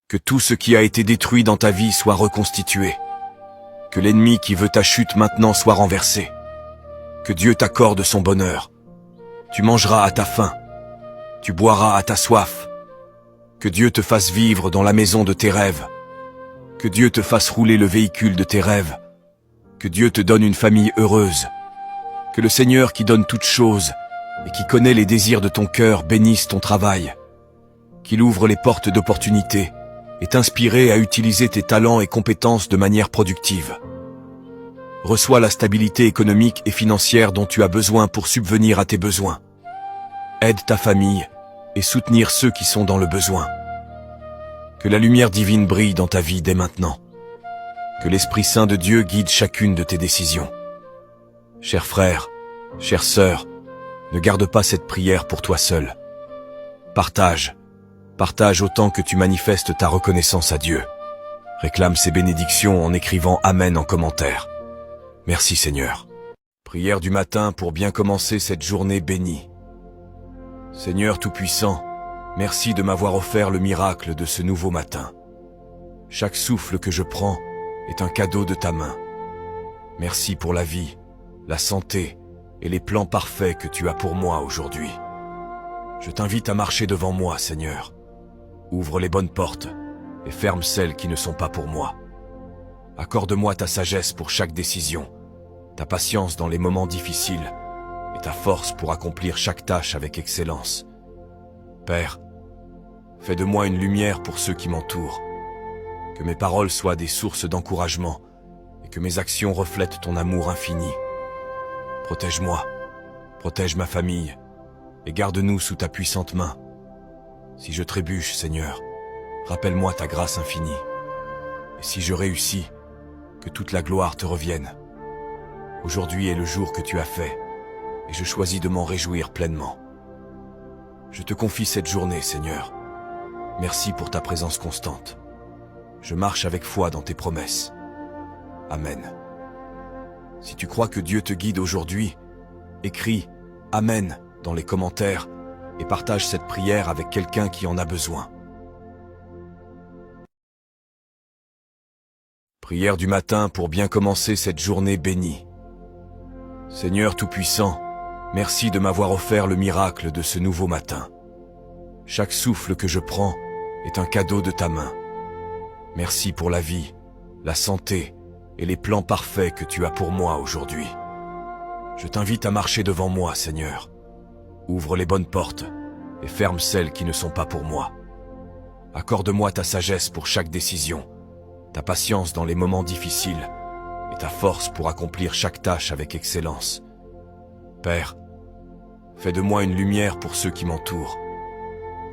Que tout ce qui a été détruit dans ta vie soit reconstitué. Que l'ennemi qui veut ta chute maintenant soit renversé. Que Dieu t'accorde son bonheur. Tu mangeras à ta faim. Tu boiras à ta soif. Que Dieu te fasse vivre dans la maison de tes rêves. Que Dieu te fasse rouler le véhicule de tes rêves. Que Dieu te donne une famille heureuse. Que le Seigneur qui donne toutes choses et qui connaît les désirs de ton cœur bénisse ton travail. Qu'il ouvre les portes d'opportunités et t'inspirer à utiliser tes talents et compétences de manière productive. Reçois la stabilité économique et financière dont tu as besoin pour subvenir à tes besoins. Aide ta famille et soutenir ceux qui sont dans le besoin. Que la lumière divine brille dans ta vie dès maintenant. Que l'Esprit Saint de Dieu guide chacune de tes décisions. Chers frères, chères sœurs, ne garde pas cette prière pour toi seul. Partage autant que tu manifestes ta reconnaissance à Dieu. Réclame ses bénédictions en écrivant Amen en commentaire. Merci Seigneur. Prière du matin pour bien commencer cette journée bénie. Seigneur Tout-Puissant, merci de m'avoir offert le miracle de ce nouveau matin. Chaque souffle que je prends est un cadeau de ta main. Merci pour la vie, la santé et les plans parfaits que tu as pour moi aujourd'hui. Je t'invite à marcher devant moi, Seigneur. Ouvre les bonnes portes et ferme celles qui ne sont pas pour moi. Accorde-moi ta sagesse pour chaque décision, ta patience dans les moments difficiles et ta force pour accomplir chaque tâche avec excellence. Père, fais de moi une lumière pour ceux qui m'entourent. Que mes paroles soient des sources d'encouragement et que mes actions reflètent ton amour infini. Protège-moi, protège ma famille et garde-nous sous ta puissante main. Si je trébuche, Seigneur, rappelle-moi ta grâce infinie. Et si je réussis, que toute la gloire te revienne. Aujourd'hui est le jour que tu as fait, et je choisis de m'en réjouir pleinement. Je te confie cette journée, Seigneur. Merci pour ta présence constante. Je marche avec foi dans tes promesses. Amen. Si tu crois que Dieu te guide aujourd'hui, écris « Amen » dans les commentaires et partage cette prière avec quelqu'un qui en a besoin. Prière du matin pour bien commencer cette journée bénie. Seigneur Tout-Puissant, merci de m'avoir offert le miracle de ce nouveau matin. Chaque souffle que je prends est un cadeau de ta main. Merci pour la vie, la santé et les plans parfaits que tu as pour moi aujourd'hui. Je t'invite à marcher devant moi, Seigneur. Ouvre les bonnes portes et ferme celles qui ne sont pas pour moi. Accorde-moi ta sagesse pour chaque décision, ta patience dans les moments difficiles et ta force pour accomplir chaque tâche avec excellence. Père, fais de moi une lumière pour ceux qui m'entourent.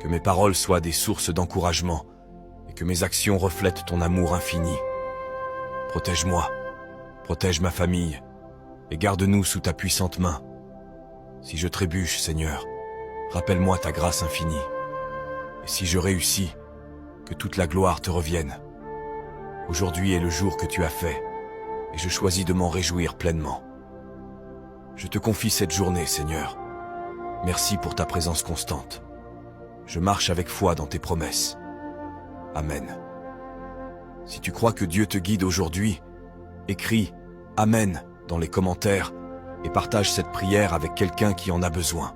Que mes paroles soient des sources d'encouragement et que mes actions reflètent ton amour infini. Protège-moi, protège ma famille et garde-nous sous ta puissante main. Si je trébuche, Seigneur, rappelle-moi ta grâce infinie. Et si je réussis, que toute la gloire te revienne. Aujourd'hui est le jour que tu as fait, et je choisis de m'en réjouir pleinement. Je te confie cette journée, Seigneur. Merci pour ta présence constante. Je marche avec foi dans tes promesses. Amen. Si tu crois que Dieu te guide aujourd'hui, écris « Amen » dans les commentaires et partage cette prière avec quelqu'un qui en a besoin.